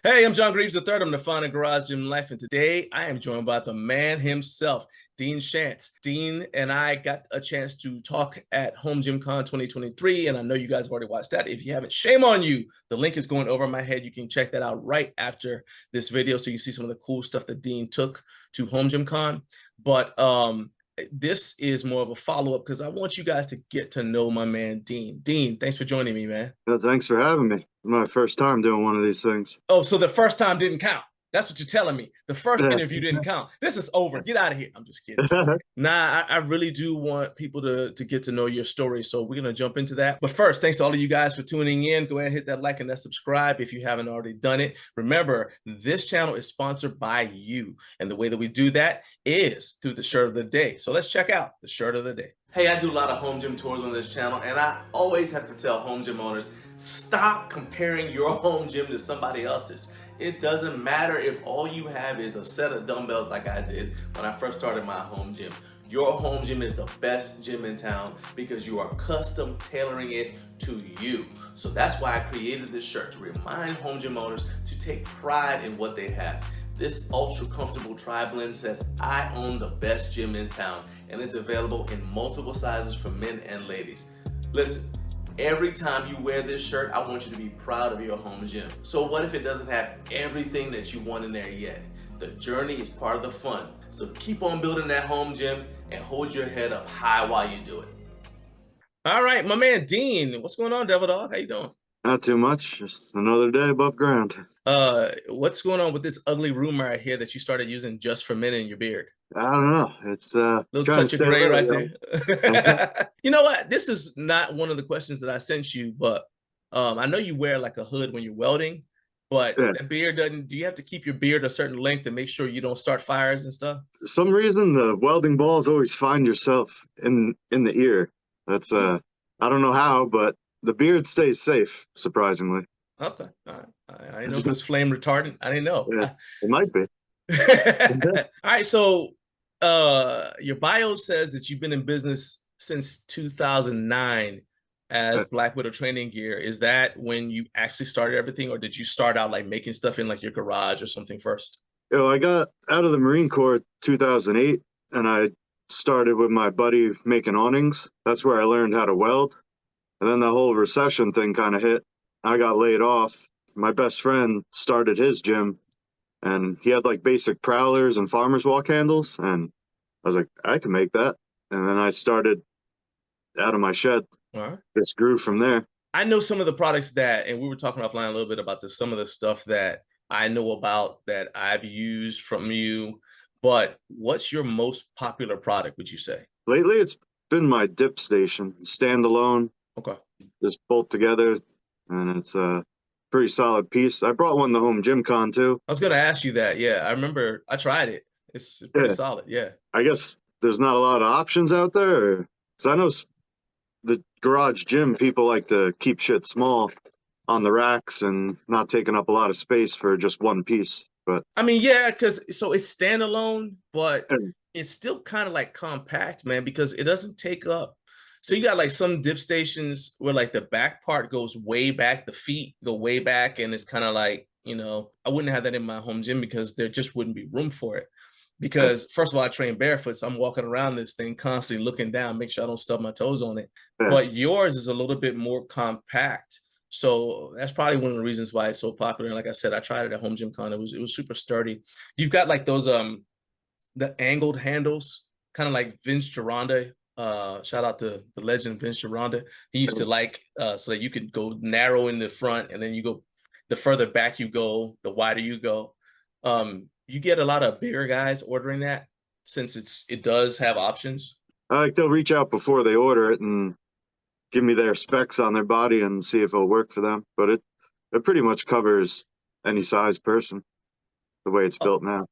Hey, I'm John Greaves III. I'm the founder of Garage Gym Life, and today I am joined by the man himself, Dean Schantz. Dean and I got a chance to talk at HomeGymCon 2023, and I know you guys have already watched that. If you haven't, shame on you. The link is going over my head. You can check that out right after this video, so you see some of the cool stuff that Dean took to HomeGymCon. But this is more of a follow-up because I want you guys to get to know my man, Dean. Dean, thanks for joining me, man. Thanks for having me. My first time doing one of these things. Oh, so the first time didn't count. That's what you're telling me. The first Yeah. interview didn't count. This is over. Get out of here. I'm just kidding. Nah, I really do want people to get to know your story. So we're going to jump into that. But first, thanks to all of you guys for tuning in. Go ahead and hit that like and that subscribe if you haven't already done it. Remember, this channel is sponsored by you. And the way that we do that is through the shirt of the day. So let's check out the shirt of the day. Hey, I do a lot of home gym tours on this channel, and I always have to tell home gym owners, stop comparing your home gym to somebody else's. It doesn't matter if all you have is a set of dumbbells like I did when I first started my home gym. Your home gym is the best gym in town because you are custom tailoring it to you. So that's why I created this shirt, to remind home gym owners to take pride in what they have. This ultra comfortable tri-blend says, I own the best gym in town, and it's available in multiple sizes for men and ladies. Listen, every time you wear this shirt, I want you to be proud of your home gym. So what if it doesn't have everything that you want in there yet? The journey is part of the fun. So keep on building that home gym and hold your head up high while you do it. All right, my man Dean, what's going on, Devil Dog? How you doing? Not too much, just another day above ground. What's going on with this ugly rumor I hear that you started using just for men in your beard? I don't know. It's Little trying to touch of stay gray away, right you know. there. You know what? This is not one of the questions that I sent you, but I know you wear like a hood when you're welding, but Yeah. that beard doesn't, do you have to keep your beard a certain length to make sure you don't start fires and stuff? For some reason the welding balls always find yourself in the ear. That's I don't know how, but the beard stays safe, surprisingly. Okay. All right. I didn't know if it was flame retardant. I didn't know. Yeah, it might be. All right. So your bio says that you've been in business since 2009 as Black Widow training gear. Is that when you actually started everything, or did you start out like making stuff in like your garage or something first? I got out of the Marine Corps 2008, and I started with my buddy making awnings. That's where I learned how to weld. And then the whole recession thing kind of hit. I got laid off. My best friend started his gym, and he had like basic prowlers and farmer's walk handles. And I was like, I can make that. And then I started out of my shed. All right. Just grew from there. I know some of the products that, and we were talking offline a little bit about this, some of the stuff that I know about that I've used from you, but what's your most popular product, would you say? Lately, it's been my dip station, standalone. Okay. Just bolt together, and it's a pretty solid piece. I brought one to HomeGymCon too. I was going to ask you that. Yeah, I remember I tried it. It's pretty solid. Yeah. I guess there's not a lot of options out there. Because I know the garage gym, people like to keep shit small on the racks and not taking up a lot of space for just one piece. But I mean, yeah, because so it's standalone, but it's still kind of like compact, man, because it doesn't take up. So you got like some dip stations where like the back part goes way back, the feet go way back, and it's kind of like, you know, I wouldn't have that in my home gym because there just wouldn't be room for it. Because first of all, I train barefoot, so I'm walking around this thing constantly looking down, make sure I don't stub my toes on it. But yours is a little bit more compact. So that's probably one of the reasons why it's so popular. And like I said, I tried it at HomeGymCon. It was super sturdy. You've got like those the angled handles, kind of like Vince Gironda. Shout out to the legend Vince Gironda. He used to like so that you could go narrow in the front, and then you go the further back you go, the wider you go. You get a lot of bigger guys ordering that since it does have options. I like they'll reach out before they order it and give me their specs on their body and see if it'll work for them. But it pretty much covers any size person the way it's built now.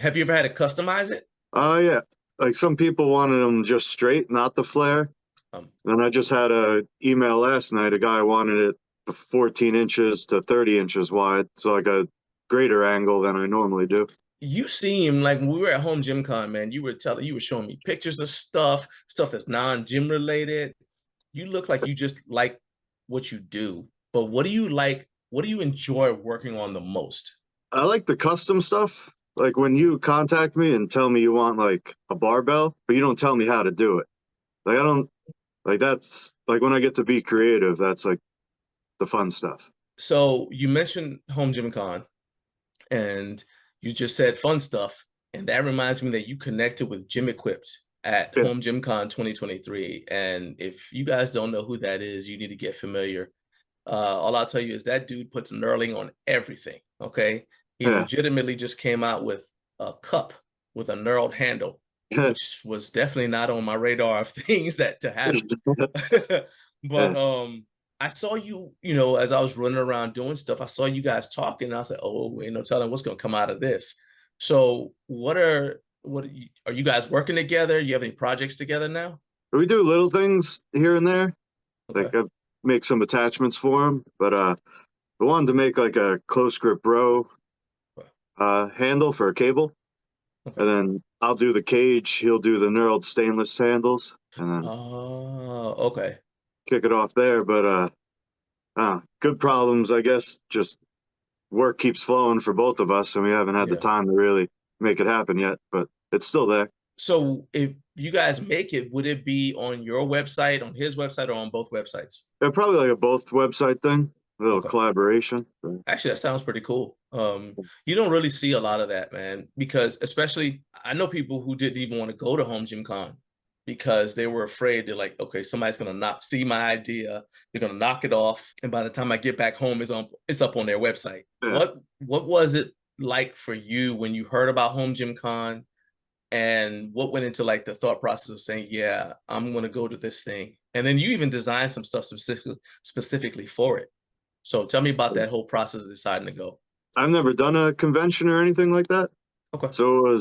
Have you ever had to customize it? Yeah. Like some people wanted them just straight, not the flare. Then I just had a email last night. A guy wanted it 14 inches to 30 inches wide, so like a greater angle than I normally do. You seem like when we were at HomeGymCon, man, you were showing me pictures of stuff that's non-gym related. You look like you just like what you do, but what do you like what do you enjoy working on the most? I like the custom stuff. Like when you contact me and tell me you want like a barbell, but you don't tell me how to do it. Like I don't like that's like when I get to be creative, that's like the fun stuff. So you mentioned HomeGymCon and you just said fun stuff. And that reminds me that you connected with Gym Equipped at Yeah. HomeGymCon 2023. And if you guys don't know who that is, you need to get familiar. All I'll tell you is that dude puts knurling on everything. Okay. He Yeah. legitimately just came out with a cup with a knurled handle, which was definitely not on my radar of things that to happen. But Yeah. I saw you, you know, as I was running around doing stuff, I saw you guys talking, and I was like, oh, ain't no telling what's gonna come out of this. So are you guys working together? You have any projects together now? We do little things here and there. Okay. Like I make some attachments for him, but I wanted to make like a close grip row handle for a cable, Okay. and then I'll do the cage. He'll do the knurled stainless handles, and then Oh, okay. kick it off there. But good problems, I guess. Just work keeps flowing for both of us, and we haven't had the Yeah. time to really make it happen yet. But it's still there. So if you guys make it, would it be on your website, on his website, or on both websites? Yeah, probably like a both website thing, a little Okay. collaboration. Actually, that sounds pretty cool. You don't really see a lot of that, man, because especially I know people who didn't even want to go to Home Gym Con because they were afraid. They're like, okay, somebody's gonna see my idea, they're gonna knock it off, and by the time I get back home, it's up on their website. Yeah. What was it like for you when you heard about Home Gym Con, and what went into like the thought process of saying, yeah, I'm gonna go to this thing, and then you even designed some stuff specifically for it. So tell me about that whole process of deciding to go. I've never done a convention or anything like that. Okay. So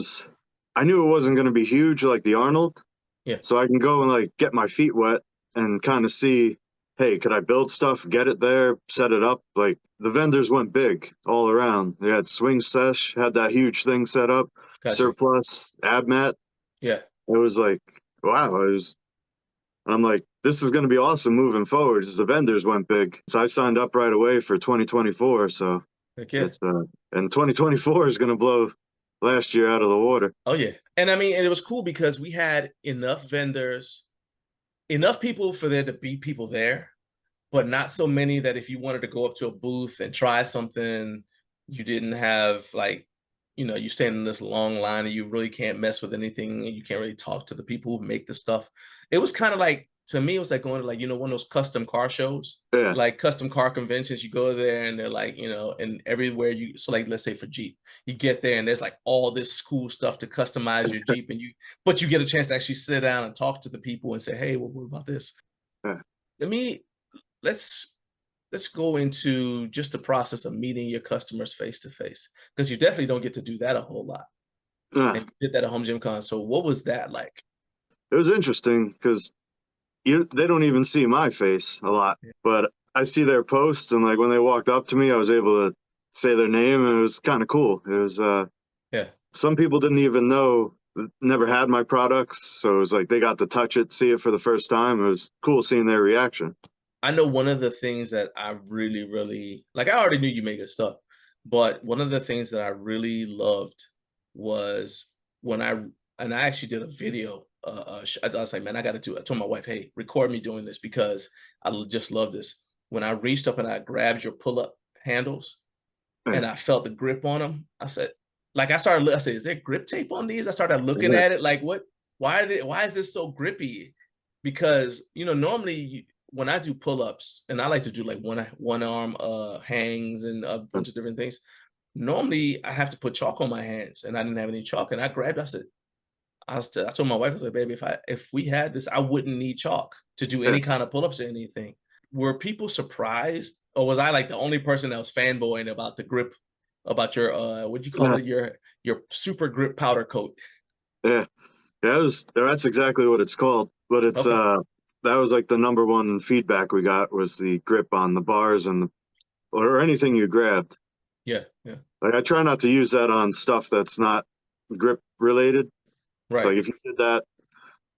I knew it wasn't going to be huge like the Arnold. Yeah. So I can go and like get my feet wet and kind of see, hey, could I build stuff, get it there, set it up? Like the vendors went big all around. They had Swing Sesh, had that huge thing set up, Gotcha. Surplus, AbMat. Yeah. It was like, wow. And I'm like, this is going to be awesome moving forward as the vendors went big. So I signed up right away for 2024. So Heck yeah. it's and 2024 is going to blow last year out of the water. Oh yeah. And I mean, and it was cool because we had enough vendors, enough people for there to be people there, but not so many that if you wanted to go up to a booth and try something, you didn't have like, you know, you stand in this long line and you really can't mess with anything and you can't really talk to the people who make the stuff. It was kind of like, to me, it was like going to like, you know, one of those custom car shows, Yeah. like custom car conventions. You go there and they're like, you know, and everywhere so like, let's say for Jeep, you get there and there's like all this cool stuff to customize your Jeep but you get a chance to actually sit down and talk to the people and say, hey, well, what about this? Yeah. Let me let's go into just the process of meeting your customers face to face, because you definitely don't get to do that a whole lot. Yeah. And you did that at Home Gym Con. So what was that like? It was interesting because they don't even see my face a lot, Yeah. but I see their posts, and like when they walked up to me, I was able to say their name, and it was kind of cool. It was Yeah. some people didn't even know, never had my products, so it was like they got to touch it, see it for the first time. It was cool seeing their reaction. I know one of the things that I really, really like, I already knew you made good stuff, but one of the things that I really loved was when I actually did a video. I was like, man, I got to do it. I told my wife, hey, record me doing this because just love this. When I reached up and I grabbed your pull-up handles Yeah. and I felt the grip on them, I said, like, I said, is there grip tape on these? I started looking Yeah. at it like, why is this so grippy? Because, you know, normally when I do pull-ups, and I like to do like one arm hangs and a bunch of different things, normally I have to put chalk on my hands, and I didn't have any chalk. And I grabbed, I told my wife, I was like, baby, if we had this, I wouldn't need chalk to do Yeah. any kind of pull-ups or anything. Were people surprised, or was I like the only person that was fanboying about the grip, about your what do you call Yeah. it, your super grip powder coat? Yeah. Yeah, that's exactly what it's called. But it's Okay. that was like the number one feedback we got was the grip on the bars and or anything you grabbed. Yeah. Yeah. Like I try not to use that on stuff that's not grip related. So Right. like if you did that,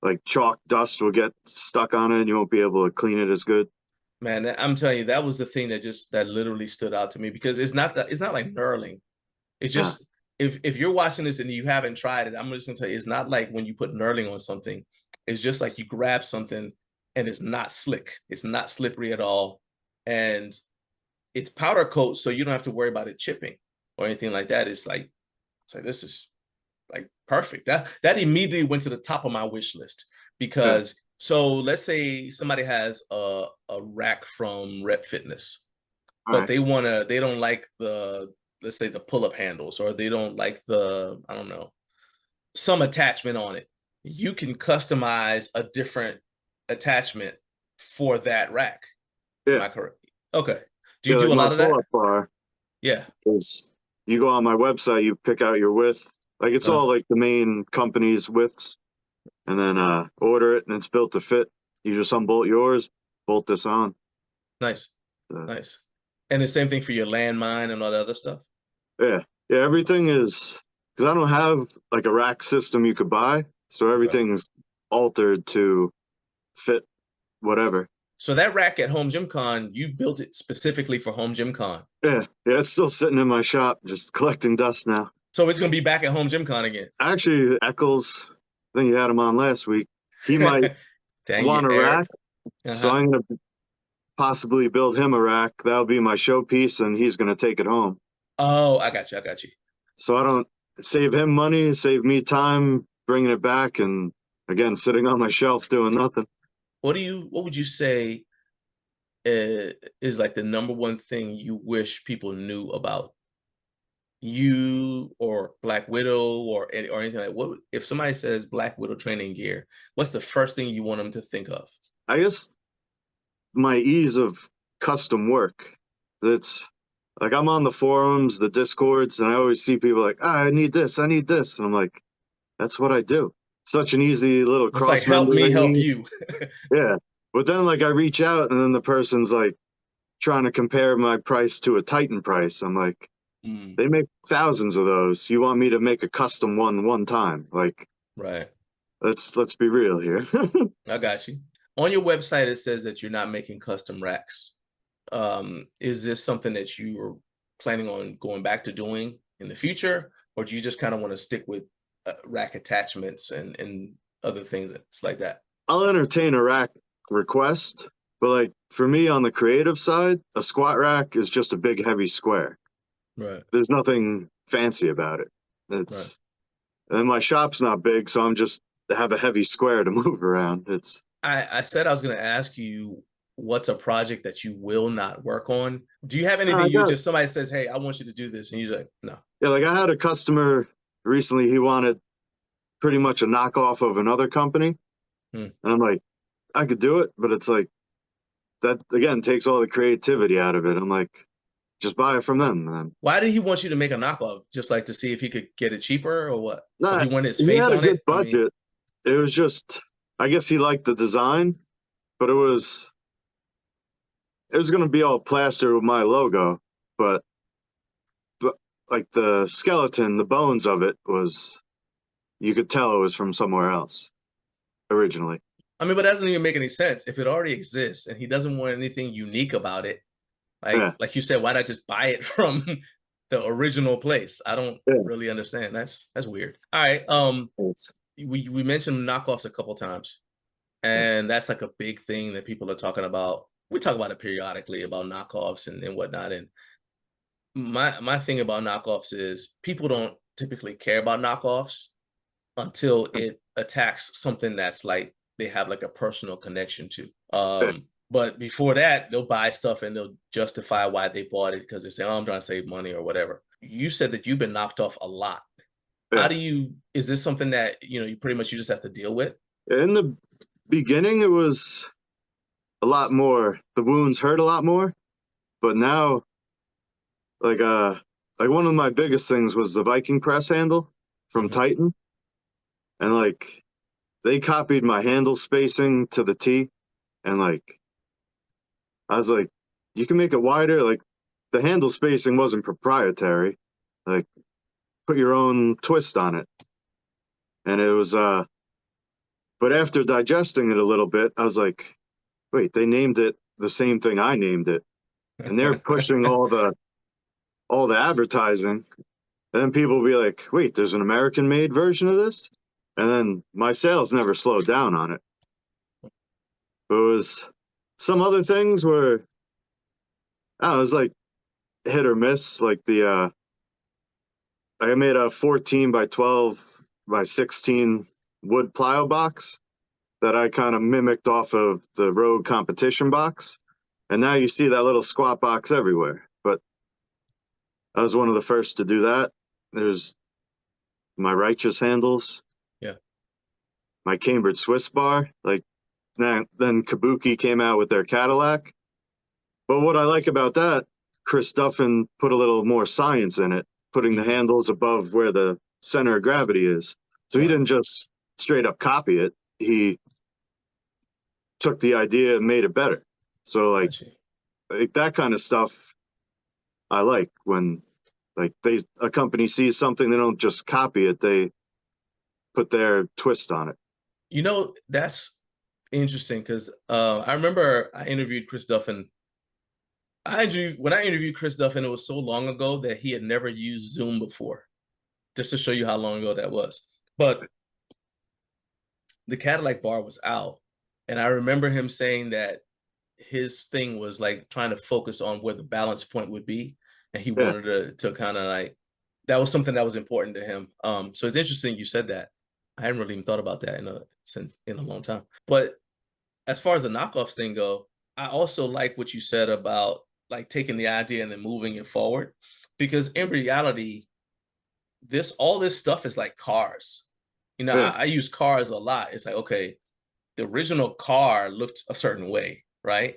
like chalk dust will get stuck on it and you won't be able to clean it as good. Man, I'm telling you, that was the thing that literally stood out to me, because it's not like knurling. It's Yeah. just, if you're watching this and you haven't tried it, I'm just gonna tell you, it's not like when you put knurling on something. It's just like you grab something and it's not slick. It's not slippery at all. And it's powder coat, so you don't have to worry about it chipping or anything like that. It's like this is like perfect. That immediately went to the top of my wish list, Yeah. because so let's say somebody has a rack from Rep Fitness, All but right. they don't like the, let's say, the pull-up handles, or they don't like the, I don't know, some attachment on it. You can customize a different attachment for that rack. Am Yeah. I correct? Okay. Do you Yeah. Like do a my lot of that? pull-up bar Yeah. is, you go on my website, you pick out your width. Like it's Uh, all like the main company's widths, and then order it, and it's built to fit. You just unbolt yours, bolt this on. nice. Uh, Nice. And the same thing for your landmine and all the other stuff? yeah. Yeah. Everything is, because I don't have like a rack system you could buy, so Okay. everything's altered to fit whatever. So that rack at HomeGymCon, you built it specifically for HomeGymCon. Yeah. Yeah. It's still sitting in my shop, just collecting dust now. So it's gonna be back at HomeGymCon again. Actually, Eccles, I think you had him on last week. He might Dang you, want a rack, Eric. so Uh-huh. I'm going to possibly build him a rack. That'll be my showpiece, and he's going to take it home. Oh, I got you. I got you. So I don't save him money, save me time bringing it back, and again, sitting on my shelf doing nothing. What would you say is like the number one thing you wish people knew about you or Black Widow, or anything like, what if somebody says Black Widow training gear, what's the first thing you want them to think of? I guess my ease of custom work. That's like I'm on the forums, the discords, and I always see people like, I need this, I need this. And I'm like, that's what I do. Such an easy little It's like, cross help me help membrane. you. Yeah. But then like I reach out and then the person's like trying to compare my price to a Titan price. I'm like, Mm, they make thousands of those. You want me to make a custom one time? Like, right. let's be real here. I got you. On your website, it says that you're not making custom racks. Is this something that you are planning on going back to doing in the future, or do you just kind of want to stick with rack attachments and other things that's like that? I'll entertain a rack request, but like for me on the creative side, a squat rack is just a big heavy square. Right, There's nothing fancy about it. right. It's and my shop's not big, so I'm just have a heavy square to move around. It's I said I was going to ask you, what's a project that you will not work on? Do you have I anything you got just, somebody says, hey, I want you to do this, and you're like, no. yeah, like I had a customer recently, he wanted pretty much a knockoff of another company. Hmm. And I'm like, I could do it, but it's like that again takes all the creativity out of it. I'm like, just buy it from them, man. Why did he want you to make a knockoff? Just like to see if he could get it cheaper, or what? Or he Not wanted his he face had a on good it? I mean, budget. It was just I guess he liked the design, but it was gonna be all plaster with my logo, but but like the skeleton, the bones of it was you could tell it was from somewhere else originally. but that doesn't even make any sense. If it already exists and he doesn't want anything unique about it, Yeah, like you said, why not just buy it from the original place? I don't yeah. really understand. That's weird. All right. It's, We mentioned knockoffs a couple times, yeah. and that's like a big thing that people are talking about. We talk about it periodically about knockoffs and whatnot. And my thing about knockoffs is people don't typically care about knockoffs until it attacks something that's like they have like a personal connection to. Yeah. But before that, they'll buy stuff and they'll justify why they bought it because they say, "Oh, I'm trying to save money or whatever." You said that you've been knocked off a lot. How Yeah. do you? Is this something that you pretty much you just have to deal with? In the beginning, it was a lot more. The wounds hurt a lot more, but now, like like one of my biggest things was the Viking press handle from Hmm. Titan, and like they copied my handle spacing to the T, and like I was like, you can make it wider. Like the handle spacing wasn't proprietary. Like put your own twist on it, and it was But after digesting it a little bit, I was like, wait, they named it the same thing I named it. And they're pushing all the advertising. And then people will be like, wait, there's an American made version of this? And then my sales never slowed down on it. It was some other things where, I don't know, it was like hit or miss. Like I made a 14 by 12 by 16 wood plyo box that I kind of mimicked off of the Rogue competition box. And now you see that little squat box everywhere. But I was one of the first to do that. There's my Righteous handles. Yeah. My Cambridge Swiss bar. Like then Kabuki came out with their Cadillac. But what I like about that, Chris Duffin put a little more science in it, putting the handles above where the center of gravity is. So he didn't just straight up copy it. He took the idea and made it better. So like that kind of stuff I like when like a company sees something, they don't just copy it, they put their twist on it. You know, that's interesting because I remember I interviewed Chris Duffin. When I interviewed Chris Duffin, it was so long ago that he had never used Zoom before, just to show you how long ago that was. But the Cadillac bar was out, and I remember him saying that his thing was like trying to focus on where the balance point would be, and he wanted to kind of like, that was something that was important to him. So it's interesting you said that. I hadn't really even thought about that in a long time. But as far as the knockoffs thing go, I also like what you said about like taking the idea and then moving it forward, because in reality, all this stuff is like cars. You know, I use cars a lot. It's like, okay, the original car looked a certain way, right?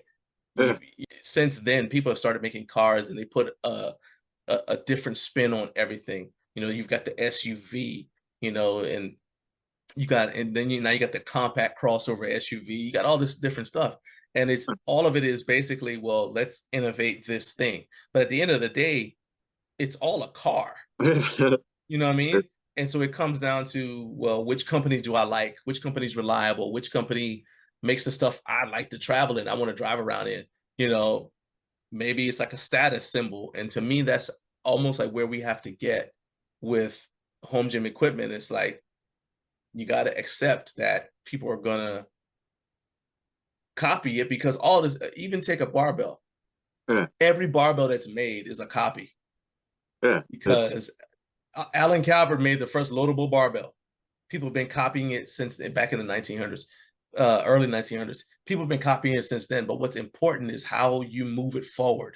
Since then, people have started making cars and they put a different spin on everything. You know, you've got the SUV, you know, and then now you got the compact crossover SUV. You got all this different stuff. And it's all of it is basically, well, let's innovate this thing. But at the end of the day, it's all a car. You know what I mean? And so it comes down to, well, which company do I like? Which company's reliable? Which company makes the stuff I like to travel in, I want to drive around in? You know, maybe it's like a status symbol. And to me, that's almost like where we have to get with home gym equipment. It's like, you got to accept that people are going to copy it, because all this, even take a barbell. Every barbell that's made is a copy. Because Alan Calvert made the first loadable barbell. People have been copying it since back in the 1900s, early 1900s. People have been copying it since then. But what's important is how you move it forward,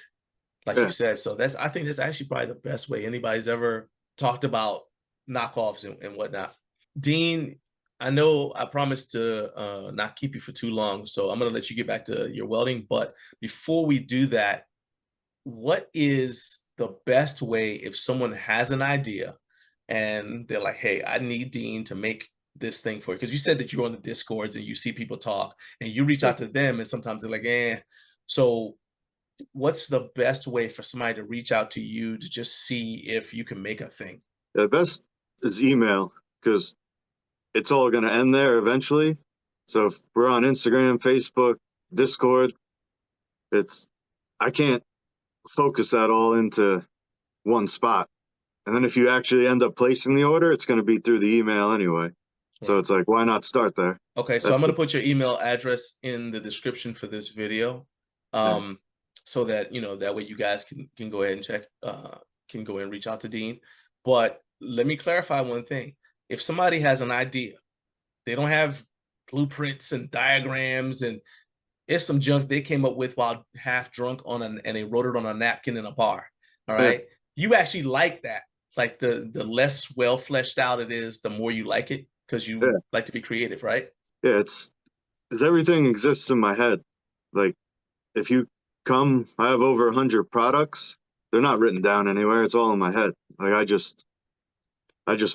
like you said. So I think that's actually probably the best way anybody's ever talked about knockoffs and whatnot. Dean, I know I promised to not keep you for too long, so I'm going to let you get back to your welding. But before we do that, what is the best way if someone has an idea and they're like, hey, I need Dean to make this thing for you? Because you said that you're on the Discords and you see people talk and you reach out to them and sometimes they're like, eh. So what's the best way for somebody to reach out to you to just see if you can make a thing? The best is email, because it's all going to end there eventually. So if we're on Instagram, Facebook, Discord, I can't focus that all into one spot. And then if you actually end up placing the order, it's going to be through the email anyway. So it's like, why not start there? Okay, so I'm going to put your email address in the description for this video, so that, you know, that way you guys can go ahead and check, can go and reach out to Dean. But let me clarify one thing. If somebody has an idea, they don't have blueprints and diagrams, and it's some junk they came up with while half drunk and they wrote it on a napkin in a bar. All right. You actually like that. Like the less well fleshed out it is, the more you like it, because you like to be creative, right? Yeah, it's everything exists in my head. Like if you come, I have over 100 products. They're not written down anywhere. It's all in my head. Like I just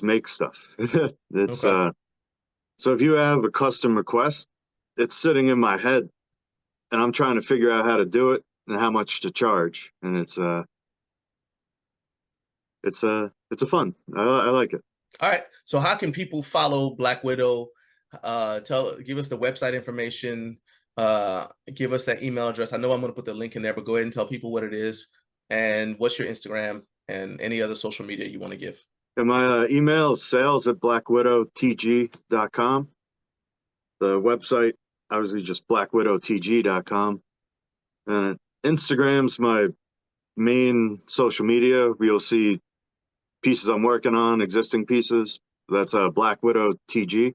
make stuff. It's so if you have a custom request, it's sitting in my head and I'm trying to figure out how to do it and how much to charge. And it's fun. I like it. All right. So how can people follow Black Widow? Give us the website information, give us that email address. I know I'm going to put the link in there, but go ahead and tell people what it is and what's your Instagram and any other social media you want to give. And my email is sales@bwtg.com. The website, obviously, just bwtg.com. And Instagram's my main social media. You'll see pieces I'm working on, existing pieces. That's Black Widow TG.